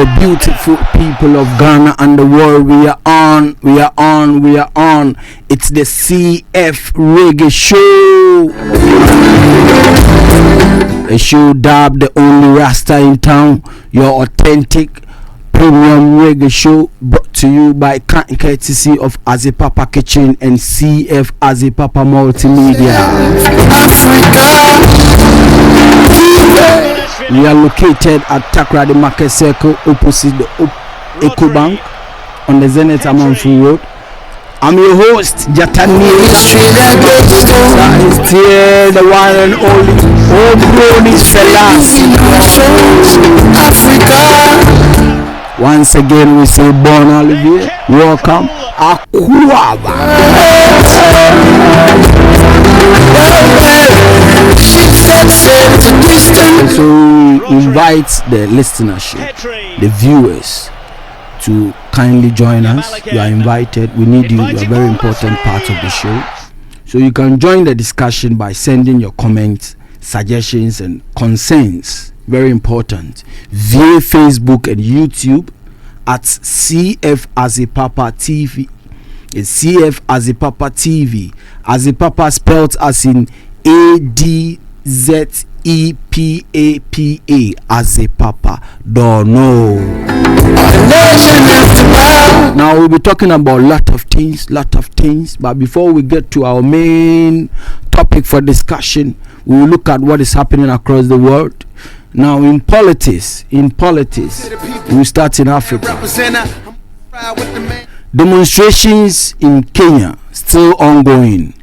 Hello, beautiful people of Ghana and the world. We are on. It's the CF Reggae Show. A show dubbed the only Rasta in town. Your authentic premium reggae show brought to you by courtesy of Azipapa Kitchen and CF Azipapa Multimedia. We are located at Takrady Market Circle opposite the Eco Bank on the Zenith Amanfu Road. I'm your host, Gyatanezzer. That is still the one and only homegrown Africa. Once again, we say Bon Olivier, welcome, Akuaba. So we invite the listenership, the viewers, to kindly join us. You are invited. We need you. You are a very important part of the show. So you can join the discussion by sending your comments, suggestions, and concerns. Very important. Via Facebook and YouTube at CF Azipapa TV. It's CF Azipapa TV. Azipapa spelled as in ADZEPAPA. Azipapa. Don't know. Now we'll be talking about a lot of things. But before we get to our main topic for discussion, we will look at what is happening across the world. Now in politics, we start in Africa. Demonstrations in Kenya still ongoing.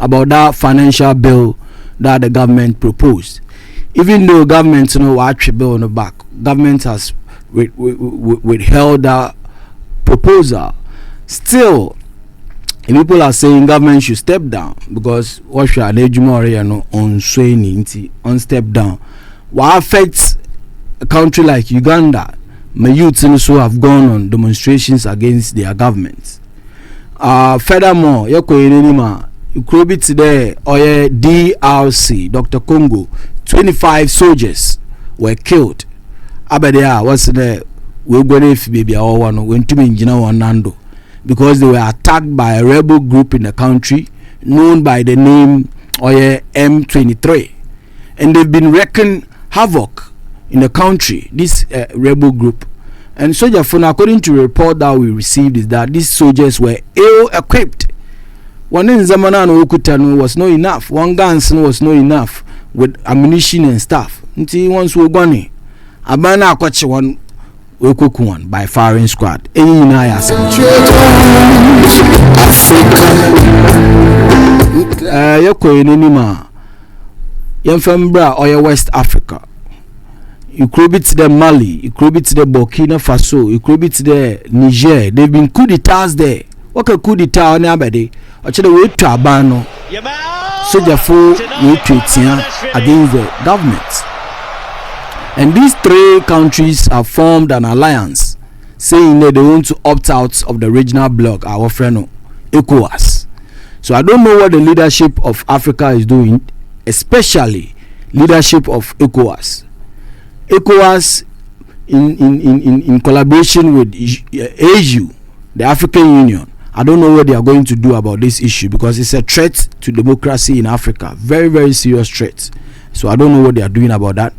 About that financial bill that the government proposed. Even though government watch a bill on the back, government has withheld that proposal. Still, people are saying government should step down because what should on step down. What affects a country like Uganda? My youths also have gone on demonstrations against their governments. Furthermore, you could be today or DRC, Dr. Congo, 25 soldiers were killed. Abadea was there. We're going to be went to Nando because they were attacked by a rebel group in the country known by the name M23, and they've been wreaking havoc in the country. This rebel group. And soldier phone, according to a report that we received, is that these soldiers were ill-equipped. One in Zamana Okutano was not enough. One gun was not enough with ammunition and stuff. Until once we gone, Abana Kwachi one one by firing squad. Yoko Enima Yemfembra or West Africa. You could be to the Mali, you could be to the Burkina Faso, you could be to the Niger. They've been coup d'etats there. What a coup d'etat on everybody. Actually, we to Abano. So therefore, we against the government. And these three countries have formed an alliance, saying that they want to opt out of the regional bloc, our friend ECOWAS. So I don't know what the leadership of Africa is doing, especially leadership of ECOWAS. ECOWAS in collaboration with AU, the African Union. I don't know what they are going to do about this issue because it's a threat to democracy in Africa. Very, very serious threat. So I don't know what they are doing about that.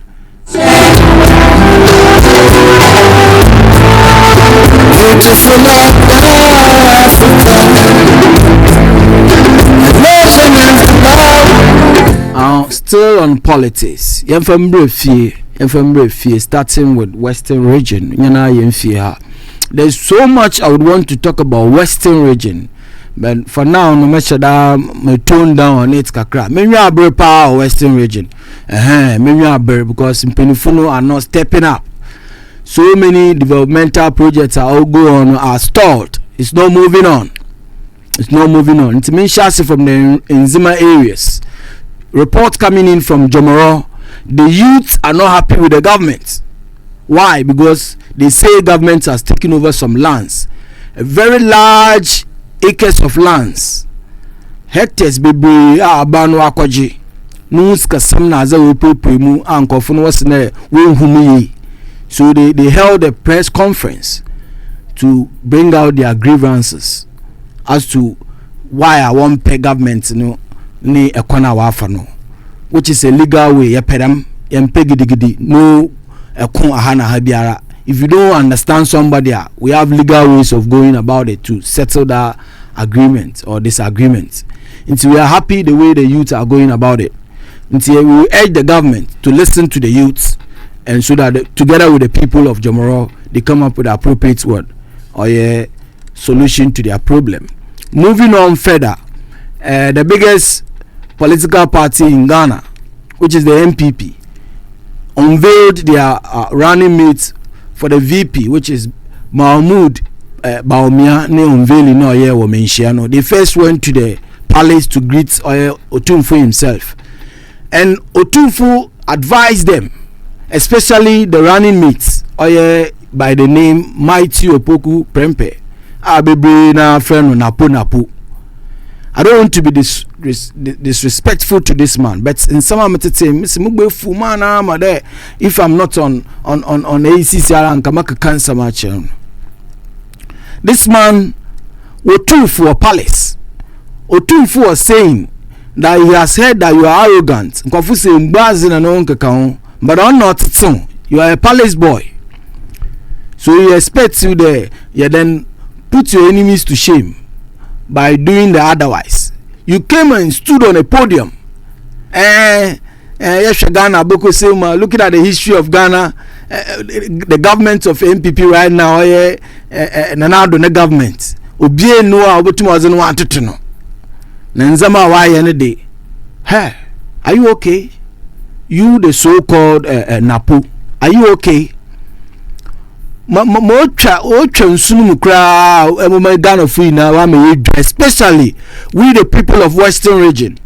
Still on politics. Starting with Western region. There's so much I would want to talk about Western region, but for now, no matter that, my tone down on it. Maybe I'll be power Western region. Maybe I'll be because Penifuno are not stepping up. So many developmental projects are stalled. It's not moving on. It's means chassis from the Nzima areas. Reports coming in from Jomoro. The youths are not happy with the government. Why? Because they say government has taken over some lands, a very large acres of lands, hectares. Baby, Abano Akwaji, no skasam na za we premu ankofo no was na we humi. So they held a press conference to bring out their grievances as to why I want pay government no ni ekwana wafa no, which is a legal way ye pedam ye gidigidi no ekon ahana ha biara. If you don't understand somebody, we have legal ways of going about it to settle that agreement or disagreement. Until we are happy the way the youth are going about it. Until we urge the government to listen to the youths, and so that together with the people of Jomoro, they come up with the appropriate word or a solution to their problem. Moving on further, the biggest political party in Ghana, which is the MPP, unveiled their running mates for the VP, which is Mahmoud Baumia. Ne unveiling no ye wo menhia. They first went to the palace to greet Otumfuo himself, and Otumfuo advised them, especially the running mates by the name Mighty Opoku Prempe, Abebre na friend Napo. I don't want to be disrespectful to this man, but in some if I'm not on ACCR and Kamaka Cancer Match, this man Otumfuo for palace. Otumfuo was saying that he has heard that you are arrogant, but I'm not so. You are a palace boy, so he expects you there. You then put your enemies to shame by doing the otherwise. You came and stood on a podium. Yes, Ghana, Boko Sema, looking at the history of Ghana, the government of MPP right now, Nanado, the government. Obie no, Obutum wasn't wanted to know. Nenzama, why any day? Hey, are you okay? You, the so called Napo, are you okay? Especially we the people of Western region,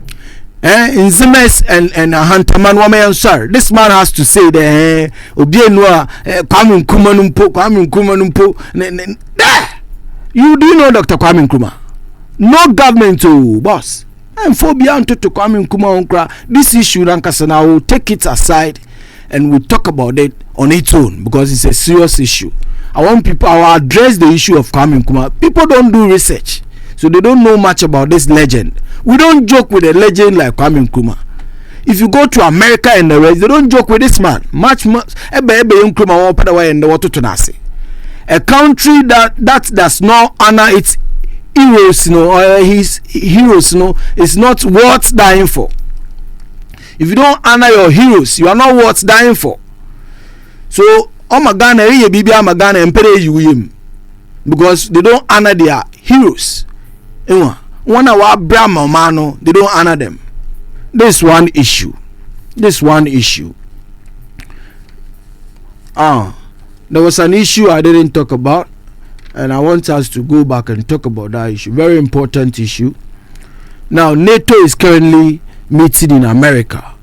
in Zemes and Hantaman Wame sir. This man has to say that Kwame Nkrumah. You do know Dr. Kwame Nkrumah? No government to boss. And for beyond to Kwame Nkrumah, this issue Lankasana will take it aside and we'll talk about it on its own because it's a serious issue. I want people to address the issue of Kwame Nkrumah. People don't do research, so they don't know much about this legend. We don't joke with a legend like Kwame Nkrumah. If you go to America and the rest, they don't joke with this man. Much. A country that does not honor its heroes, or his heroes, is not worth dying for. If you don't honor your heroes, you are not worth dying for. So, Ghana, because they don't honor their heroes. One of our Brahma mano, they don't honor them. This one issue. There was an issue I didn't talk about, and I want us to go back and talk about that issue. Very important issue. Now, NATO is currently meeting in America.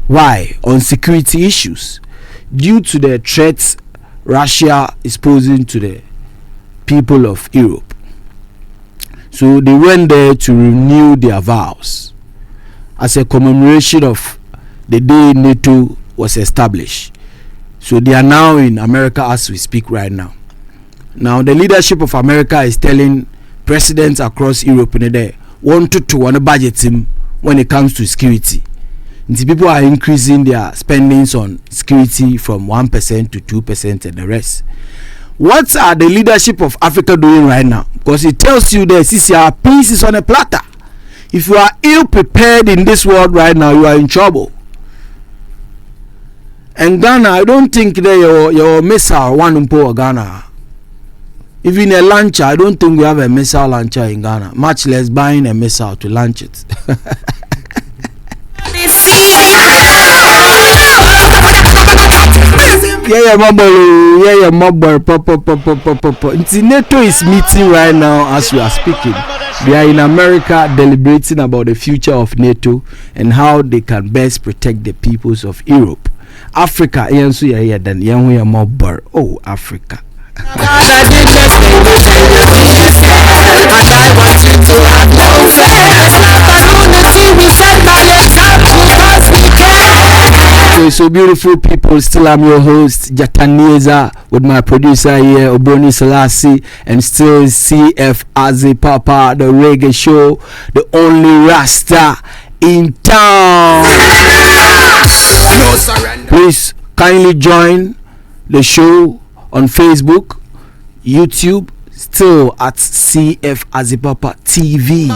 Why? On security issues, due to the threats Russia is posing to the people of Europe. So they went there to renew their vows as a commemoration of the day NATO was established. So they are now in America as we speak right now. Now the leadership of America is telling presidents across Europe in there wanted to want a budget him when it comes to security. The people are increasing their spendings on security from 1% to 2% and the rest. What are the leadership of Africa doing right now? Because it tells you that CCR peace is on a platter. If you are ill prepared in this world right now, you are in trouble. And Ghana, I don't think that your missile one in Ghana. Even a launcher, I don't think we have a missile launcher in Ghana. Much less buying a missile to launch it. NATO is meeting right now as we are speaking. They are in America deliberating about the future of NATO and how they can best protect the peoples of Europe. Africa, oh, Africa. Okay, so beautiful people, still I'm your host, Gyatanezzer, with my producer here, Obroni Selassie, and still CF Azi Papa, the Reggae show, the only Rasta in town. Please kindly join the show on Facebook, YouTube, still at CF Azi Papa TV.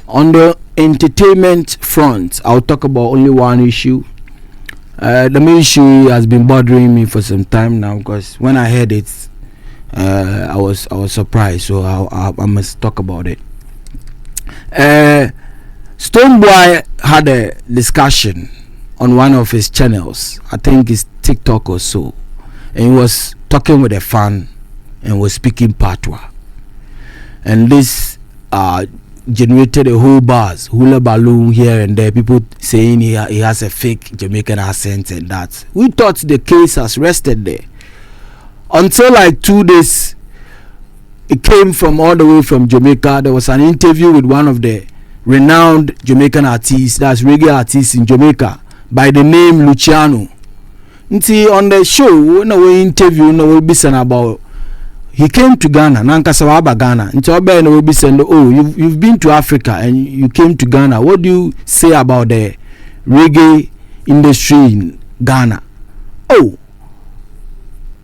On the entertainment front, I'll talk about only one issue. The main issue has been bothering me for some time now, because when I heard it, I was surprised. So I must talk about it. Stonebwoy had a discussion on one of his channels, I think it's TikTok or so, and he was talking with a fan and was speaking patois, and this generated a whole buzz, hula balloon here and there, people saying he has a fake Jamaican accent and that. We thought the case has rested there until like 2 days. It came from all the way from Jamaica. There was an interview with one of the renowned Jamaican artists, that's reggae artists in Jamaica, by the name Luciano. Nti on the show, when we interview, we be saying about he came to Ghana, Nankasawaba Ghana. Nti obe we be saying, oh, you've been to Africa and you came to Ghana. What do you say about the reggae industry in Ghana? Oh,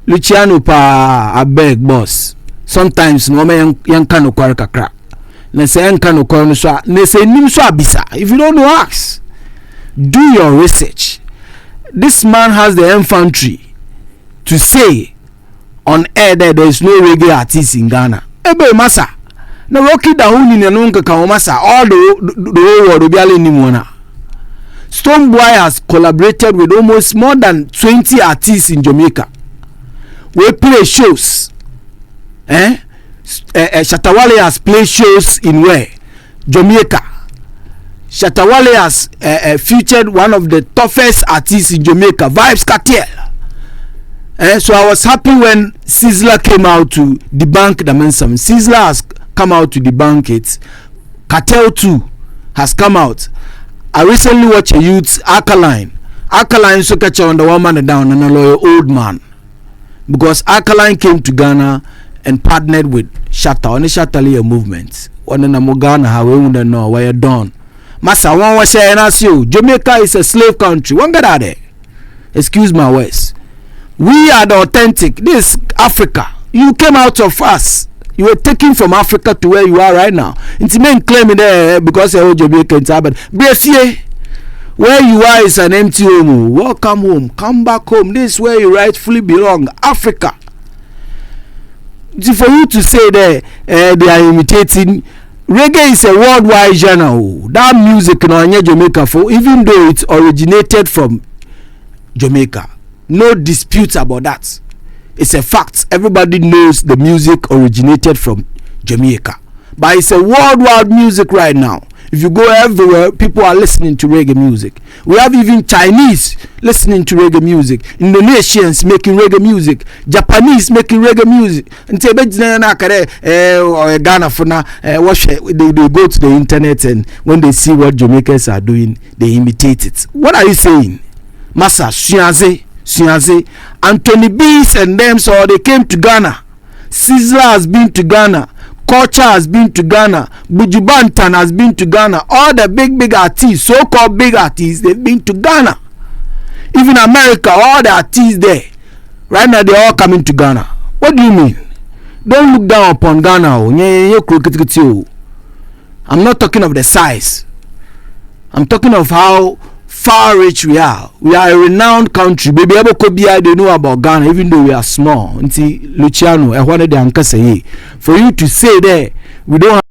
Luciano pa abeg boss. Sometimes no me yanka no kware kakra. Na say yanka no kware no so, na say nim so abisa. If you don't know, ask. Do your research. This man has the infantry to say on air that there is no reggae artist in Ghana. Ebe masa. Na Rocky Dahuni na nunka ka masa all the whole world obiale ni mwana. Stonebwoy has collaborated with almost more than 20 artists in Jamaica. We play shows. Shatta Wale has played shows in where? Jamaica. Shatta Wale has featured one of the toughest artists in Jamaica, Vibes Cartel. So I was happy when Sizzla came out to debunk the mensam. Sizzla has come out to debunk it. Cartel 2 has come out. I recently watched a youth Alkaline. Alkaline so catch on the woman down and a loyal old man. Because Alkaline came to Ghana and partnered with Shatta on the Shatta movement. One in Ghana, how we wouldn't know where you're done. Massa, one was saying as you, Jamaica is a slave country. One get out there. Excuse my words. We are the authentic. This Africa. You came out of us. You were taken from Africa to where you are right now. It's men claiming there because you're Jamaican. But where you are is an empty home. Welcome home. Come back home. This is where you rightfully belong. Africa. For you to say that they are imitating, reggae is a worldwide genre. That music in Jamaica, for even though it originated from Jamaica, no disputes about that. It's a fact. Everybody knows the music originated from Jamaica, but it's a worldwide music right now. If you go everywhere, people are listening to reggae music. We have even Chinese listening to reggae music, Indonesians making reggae music, Japanese making reggae music. And Ghana for now, they go to the internet, and when they see what Jamaicans are doing, they imitate it. What are you saying? Massa, Siaze, Anthony Bees and them, so they came to Ghana. Sizzla has been to Ghana. Culture has been to Ghana. Buju Banton has been to Ghana. All the big artists, so-called big artists, they've been to Ghana. Even America, all the artists there. Right now, they're all coming to Ghana. What do you mean? Don't look down upon Ghana. I'm not talking of the size. I'm talking of how far rich we are. We are a renowned country. Baby, they know about Ghana, even though we are small. Luciano, for you to say that we don't have